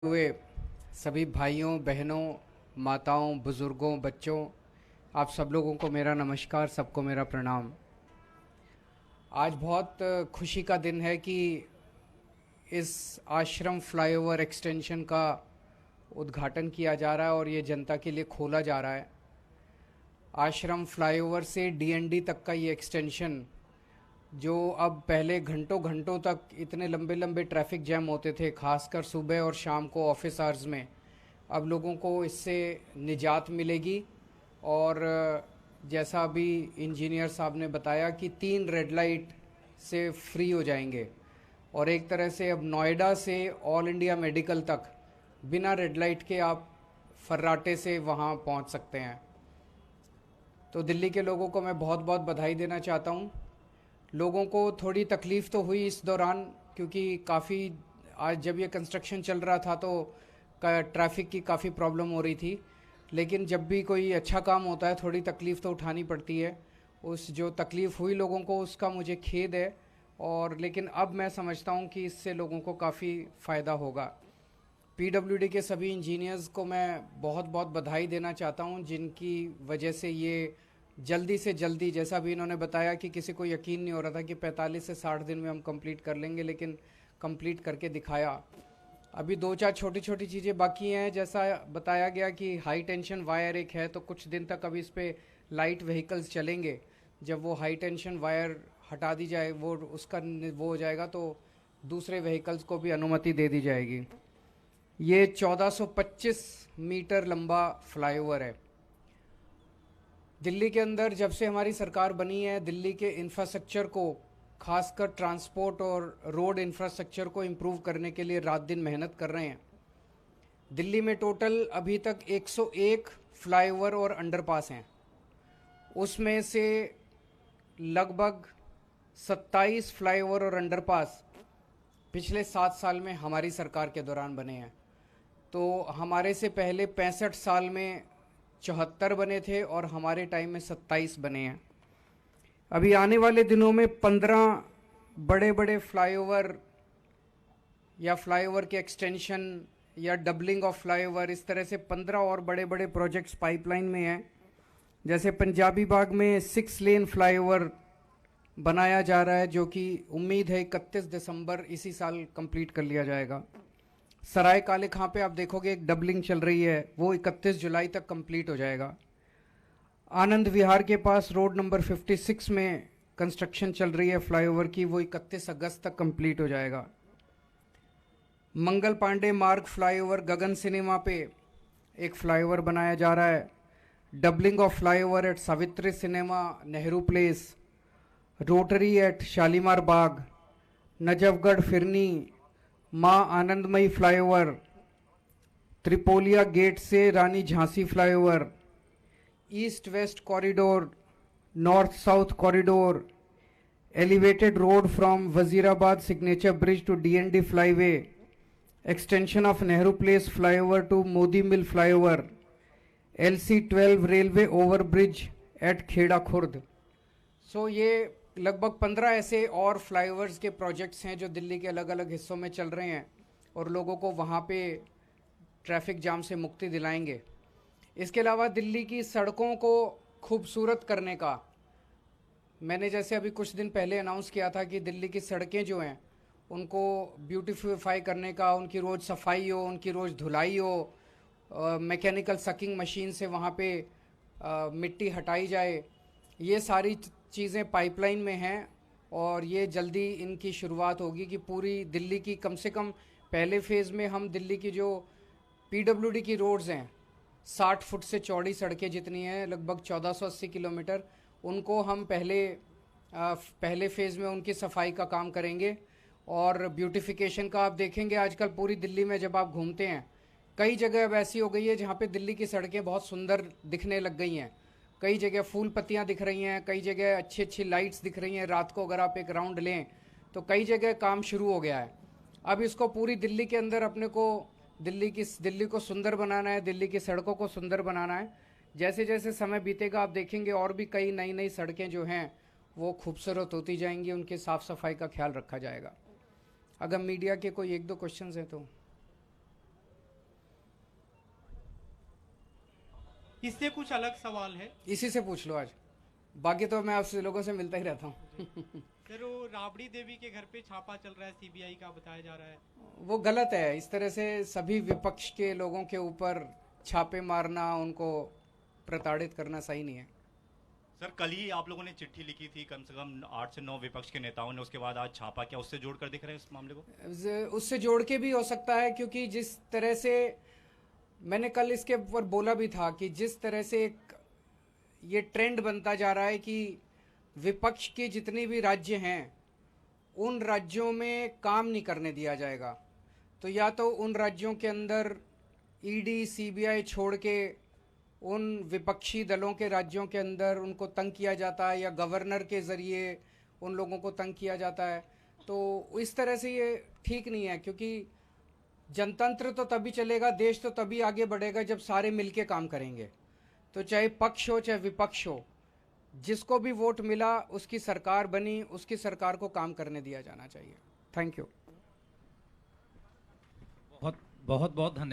हुए सभी भाइयों बहनों, माताओं, बुज़ुर्गों, बच्चों, आप सब लोगों को मेरा नमस्कार, सबको मेरा प्रणाम। आज बहुत खुशी का दिन है कि इस आश्रम फ्लाईओवर एक्सटेंशन का उद्घाटन किया जा रहा है और ये जनता के लिए खोला जा रहा है। आश्रम फ्लाईओवर से डीएनडी तक का ये एक्सटेंशन, जो अब पहले घंटों घंटों तक इतने लंबे लंबे ट्रैफिक जैम होते थे, खासकर सुबह और शाम को ऑफिस आवर्स में, अब लोगों को इससे निजात मिलेगी। और जैसा अभी इंजीनियर साहब ने बताया कि 3 रेड लाइट से फ्री हो जाएंगे और एक तरह से अब नोएडा से ऑल इंडिया मेडिकल तक बिना रेड लाइट के आप फर्राटे से वहाँ पहुँच सकते हैं। तो दिल्ली के लोगों को मैं बहुत बहुत बधाई देना चाहता हूँ। लोगों को थोड़ी तकलीफ़ तो हुई इस दौरान, क्योंकि काफ़ी आज जब ये कंस्ट्रक्शन चल रहा था तो ट्रैफिक की काफ़ी प्रॉब्लम हो रही थी। लेकिन जब भी कोई अच्छा काम होता है थोड़ी तकलीफ़ तो उठानी पड़ती है। उस जो तकलीफ़ हुई लोगों को उसका मुझे खेद है, और लेकिन अब मैं समझता हूँ कि इससे लोगों को काफ़ी फ़ायदा होगा। पीडब्ल्यूडी के सभी इंजीनियर्स को मैं बहुत बहुत बधाई देना चाहता हूँ, जिनकी वजह से ये जल्दी से जल्दी, जैसा भी इन्होंने बताया कि किसी को यकीन नहीं हो रहा था कि 45 से 60 दिन में हम कंप्लीट कर लेंगे, लेकिन कंप्लीट करके दिखाया। अभी 2-4 छोटी छोटी चीज़ें बाकी हैं। जैसा बताया गया कि हाई टेंशन वायर एक है, तो कुछ दिन तक अभी इस पर लाइट व्हीकल्स चलेंगे। जब वो हाई टेंशन वायर हटा दी जाए, वो उसका वो हो जाएगा, तो दूसरे व्हीकल्स को भी अनुमति दे दी जाएगी। ये 1425 मीटर लंबा फ्लाईओवर है। दिल्ली के अंदर जब से हमारी सरकार बनी है, दिल्ली के इंफ्रास्ट्रक्चर को, खासकर ट्रांसपोर्ट और रोड इंफ्रास्ट्रक्चर को इम्प्रूव करने के लिए रात दिन मेहनत कर रहे हैं। दिल्ली में टोटल अभी तक 101 फ्लाईओवर और अंडरपास हैं। उसमें से लगभग 27 फ्लाईओवर और अंडरपास पिछले 7 साल में हमारी सरकार के दौरान बने हैं। तो हमारे से पहले 65 साल में 74 बने थे और हमारे टाइम में 27 बने हैं। अभी आने वाले दिनों में 15 बड़े बड़े फ्लाईओवर या फ्लाईओवर के एक्सटेंशन या डबलिंग ऑफ फ्लाईओवर, इस तरह से 15 और बड़े बड़े प्रोजेक्ट्स पाइपलाइन में हैं। जैसे पंजाबी बाग में 6 लेन फ्लाईओवर बनाया जा रहा है, जो कि उम्मीद है 31 दिसंबर इसी साल कंप्लीट कर लिया जाएगा। सराय काले खां पे आप देखोगे एक डबलिंग चल रही है, वो 31 जुलाई तक कंप्लीट हो जाएगा। आनंद विहार के पास रोड नंबर 56 में कंस्ट्रक्शन चल रही है फ्लाईओवर की, वो 31 अगस्त तक कंप्लीट हो जाएगा। मंगल पांडे मार्ग फ्लाईओवर, गगन सिनेमा पे एक फ्लाईओवर बनाया जा रहा है। Doubling of flyover at Savitri cinema, Nehru place, rotary at Shalimar Bagh, Najafgarh Phirni, Maa Anandmayi flyover, Tripolia gate से Rani Jhansi flyover, east west corridor, north south corridor, elevated road from Wazirabad signature bridge to DND flyway, extension of Nehru Place flyover to Modi Mill flyover, LC12 railway overbridge at Kheda Khurd. So ये लगभग 15 ऐसे और flyovers के projects हैं जो दिल्ली के अलग अलग हिस्सों में चल रहे हैं और लोगों को वहाँ पे ट्रैफिक जाम से मुक्ति दिलाएंगे। इसके अलावा दिल्ली की सड़कों को खूबसूरत करने का मैंने जैसे अभी कुछ दिन पहले अनाउंस किया था कि दिल्ली की सड़कें जो हैं उनको ब्यूटीफाई करने का, उनकी रोज़ सफाई हो, उनकी रोज़ धुलाई हो, मैकेनिकल सकिंग मशीन से वहाँ पे मिट्टी हटाई जाए। ये सारी चीज़ें पाइपलाइन में हैं और ये जल्दी इनकी शुरुआत होगी कि पूरी दिल्ली की कम से कम पहले फ़ेज़ में हम दिल्ली की जो पीडब्ल्यूडी की रोड्स हैं, 60 फुट से चौड़ी सड़कें जितनी हैं, लगभग 1480 किलोमीटर, उनको हम पहले फ़ेज़ में उनकी सफाई का काम करेंगे। और ब्यूटिफिकेशन का आप देखेंगे आजकल पूरी दिल्ली में जब आप घूमते हैं, कई जगह अब ऐसी हो गई है जहाँ पे दिल्ली की सड़कें बहुत सुंदर दिखने लग गई हैं। कई जगह फूल पत्तियाँ दिख रही हैं, कई जगह अच्छी अच्छी लाइट्स दिख रही हैं। रात को अगर आप एक राउंड लें तो कई जगह काम शुरू हो गया है। अब इसको पूरी दिल्ली के अंदर अपने को दिल्ली को सुंदर बनाना है, दिल्ली की सड़कों को सुंदर बनाना है। जैसे जैसे समय बीतेगा आप देखेंगे और भी कई नई नई सड़कें जो हैं वो खूबसूरत होती जाएंगी, उनकी साफ़ सफाई का ख्याल रखा जाएगा। अगर मीडिया के कोई 1-2 क्वेश्चंस हैं तो। इससे कुछ अलग सवाल है। इसी से पूछ लो आज, बाकी तो मैं आपसे लोगों से मिलता ही रहता हूँ। सर, वो राबड़ी देवी के घर पे छापा चल रहा है, सीबीआई का बताया जा रहा है। वो गलत है, इस तरह से सभी विपक्ष के लोगों के ऊपर छापे मारना, उनको प्रताड़ित करना सही नहीं है। सर, कल ही आप लोगों ने चिट्ठी लिखी थी कम से कम 8 से 9 विपक्ष के नेताओं ने, उसके बाद आज छापा, क्या उससे जोड़कर दिख रहे हैं इस मामले को? उससे जोड़ के भी हो सकता है, क्योंकि जिस तरह से मैंने कल इसके ऊपर बोला भी था कि जिस तरह से एक ये ट्रेंड बनता जा रहा है कि विपक्ष के जितने भी राज्य हैं उन राज्यों में काम नहीं करने दिया जाएगा, तो या तो उन राज्यों के अंदर ईडी सीबीआई छोड़ के उन विपक्षी दलों के राज्यों के अंदर उनको तंग किया जाता है, या गवर्नर के ज़रिए उन लोगों को तंग किया जाता है। तो इस तरह से ये ठीक नहीं है, क्योंकि जनतंत्र तो तभी चलेगा, देश तो तभी आगे बढ़ेगा जब सारे मिलके काम करेंगे। तो चाहे पक्ष हो चाहे विपक्ष हो, जिसको भी वोट मिला उसकी सरकार बनी, उसकी सरकार को काम करने दिया जाना चाहिए। Thank you. बहुत बहुत बहुत धन्यवाद।